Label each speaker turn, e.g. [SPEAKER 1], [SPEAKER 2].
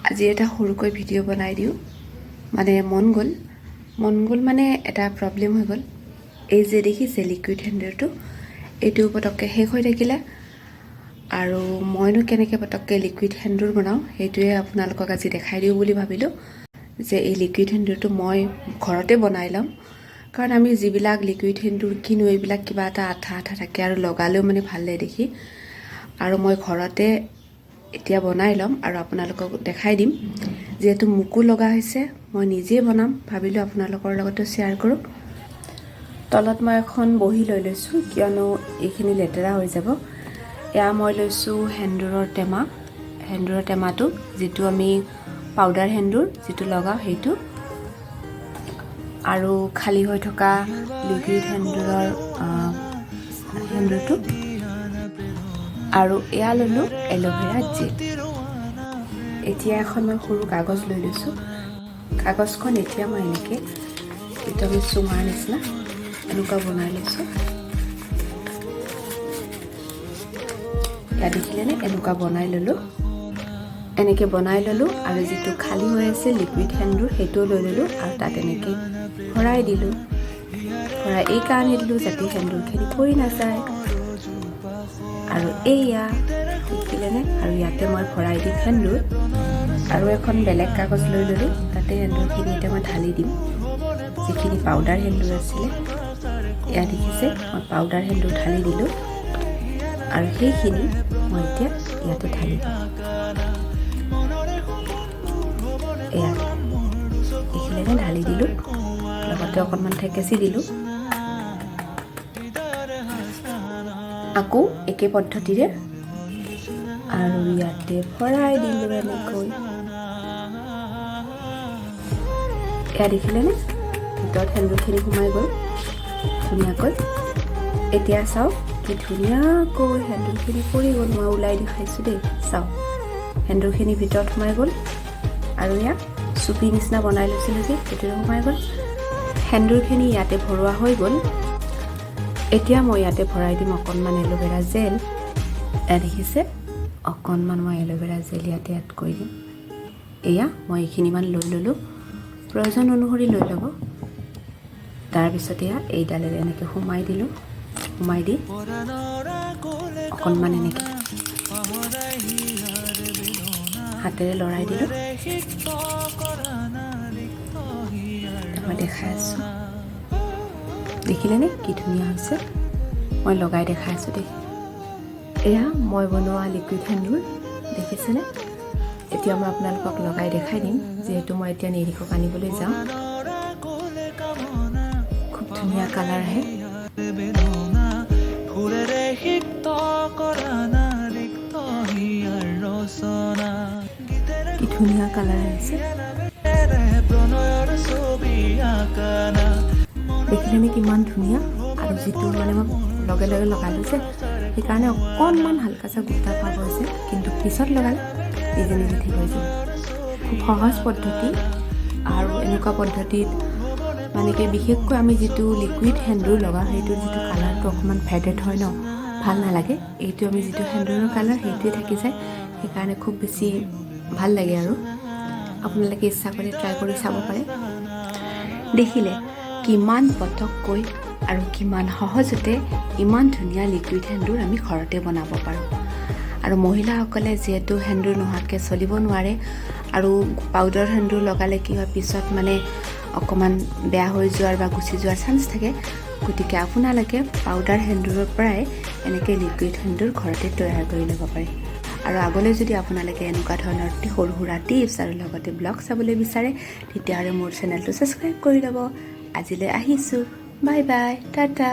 [SPEAKER 1] আজি এটা সৰুকৈ ভিডিঅ' বনাই দিওঁ মানে মন গ'ল মানে এটা প্ৰব্লেম হৈ গ'ল এই যে দেখিছে লিকুইড হেণ্ডাৰটো এইটো পটককৈ শেষ হৈ থাকিলে আৰু মইনো কেনেকৈ পটককৈ লিকুইড হেণ্ডাৰ বনাওঁ সেইটোৱে আপোনালোকক আজি দেখাই দিওঁ বুলি ভাবিলোঁ যে এই লিকুইড হেণ্ডাৰটো মই ঘৰতে বনাই ল'ম কাৰণ আমি যিবিলাক লিকুইড হেণ্ডাৰ কিনো এইবিলাক কিবা এটা আঠা থাকে আৰু লগালেও মানে ভাল লাগে দেখি আৰু মই ঘৰতে এতিয়া বনাই ল'ম আৰু আপোনালোকক দেখাই দিম যেহেতু মুকু লগা হৈছে মই নিজে বনাম ভাবিলোঁ আপোনালোকৰ লগতো শ্বেয়াৰ কৰোঁ তলত মই এখন বহি লৈ লৈছোঁ কিয়নো এইখিনি লেতেৰা হৈ যাব এয়া মই লৈছোঁ হেণ্ডাৰৰ টেমাটো যিটো আমি পাউডাৰ হেণ্ডাৰ যিটো লগাওঁ সেইটো আৰু খালী হৈ থকা লিকুইড হেণ্ডাৰটো আৰু এয়া ল'লোঁ এল'ভেৰা জেল এতিয়া এখন মই সৰু কাগজ লৈ লৈছোঁ কাগজখন এতিয়া মই এনেকৈ এইটো আমি চুঙাৰ নিচিনা এনেকুৱা বনাই লৈছোঁ ইয়াত দেখিলেনে এনেকুৱা বনাই ল'লোঁ এনেকৈ বনাই ল'লোঁ আৰু যিটো খালী হৈ আছে লিকুইড হেণ্ডাৰ সেইটোও লৈ ল'লোঁ আৰু তাত এনেকৈ ভৰাই দিলোঁ ভৰাই এই কাৰণে দিলোঁ যাতে হেণ্ডাৰখিনি পৰি নাযায় আৰু এয়া দেখিলেনে আৰু ইয়াতে মই ভৰাই দিম হেণ্ডাৰ আৰু এখন বেলেগ কাগজ লৈ ল'লোঁ তাতে হেণ্ডাৰখিনি এতিয়া মই ঢালি দিম যিখিনি পাউডাৰ হেণ্ডাৰ আছিলে এয়া দেখিছে মই পাউডাৰ হেণ্ডাৰ ঢালি দিলোঁ আৰু সেইখিনি মই এতিয়া ইয়াতে ঢালি দিম এয়া দেখিলেনে ঢালি দিলোঁ লগতে অকণমান থেকেচি দিলোঁ আকৌ একে পদ্ধতিৰে আৰু ইয়াতে ভৰাই দিলোঁ এনেকৈ এয়া দেখিলেনে ভিতৰত হেণ্ডাৰখিনি সোমাই গ'ল ধুনীয়াকৈ এতিয়া চাওক কি ধুনীয়াকৈ হেণ্ডাৰখিনি পৰি গ'ল মই ওলাই দেখাইছোঁ দেই চাওক হেণ্ডাৰখিনি ভিতৰত সোমাই গ'ল আৰু ইয়াত চুপি নিচিনা বনাই লৈছিলোঁ যে সেইটোৰে সোমাই গ'ল হেণ্ডাৰখিনি ইয়াতে ভৰোৱা হৈ গ'ল এতিয়া মই ইয়াতে ভৰাই দিম অকণমান এল'ভেৰা জেল এয়া দেখিছে অকণমান মই এল'ভেৰা জেল ইয়াতে এড কৰি দিম এয়া মই এইখিনিমান লৈ ল'লোঁ প্ৰয়োজন অনুসৰি লৈ ল'ব তাৰপিছত এয়া এইডালেৰে এনেকৈ সোমাই দিলোঁ সোমাই দি অকণমান এনেকৈ হাতেৰে লৰাই দিলোঁ মই দেখাই আছোঁ দেখিলেনে কি ধুনীয়া হৈছে মই লগাই দেখাই আছোঁ দেই এয়া মই বনোৱা লিকুইড হেণ্ডাৰ দেখিছেনে এতিয়া মই আপোনালোকক লগাই দেখাই দিম যিহেতু মই এতিয়া নেৰিকক আনিবলৈ যাওঁ খুব ধুনীয়া কালাৰ আহে কি ধুনীয়া কালাৰ আহিছে দেখিলেনে কিমান ধুনীয়া আৰু যিটো মানে মই লগে লগে লগালোঁ যে সেইকাৰণে অকণমান হালকাচা গোটা পোৱা গৈছে কিন্তু পিছত লগালে নিজে নিজে ঠিক হৈ যাব খুব সহজ পদ্ধতি আৰু এনেকুৱা পদ্ধতিত মানে কি বিশেষকৈ আমি যিটো লিকুইড হেণ্ডাৰ লগাওঁ সেইটোৰ যিটো কালাৰটো অকণমান ফেডেড হয় ন ভাল নালাগে এইটো আমি যিটো হেণ্ডাৰৰ কালাৰ সেইটোৱে থাকি যায় সেইকাৰণে খুব বেছি ভাল লাগে আৰু আপোনালোকে ইচ্ছা কৰি ট্ৰাই কৰি চাব পাৰে দেখিলে কিমান পটককৈ আৰু কিমান সহজতে ইমান ধুনীয়া লিকুইড হেণ্ডাৰ আমি ঘৰতে বনাব পাৰোঁ আৰু মহিলাসকলে যিহেতু হেণ্ডাৰ নোহোৱাকৈ চলিব নোৱাৰে আৰু পাউডাৰ হেণ্ডাৰ লগালে কি হয় পিছত মানে অকণমান বেয়া হৈ যোৱাৰ বা গুচি যোৱাৰ চান্স থাকে গতিকে আপোনালোকে পাউডাৰ হেণ্ডাৰৰ পৰাই এনেকৈ লিকুইড হেণ্ডাৰ ঘৰতে তৈয়াৰ কৰি ল'ব পাৰে আৰু আগলৈ যদি আপোনালোকে এনেকুৱা ধৰণৰ সৰু সুৰা টিপছ আৰু লগতে ব্লগ চাবলৈ বিচাৰে তেতিয়াহ'লে মোৰ চেনেলটো ছাবস্ক্ৰাইব কৰি ল'ব আজিলৈ আহিছোঁ বাই বাই টাটা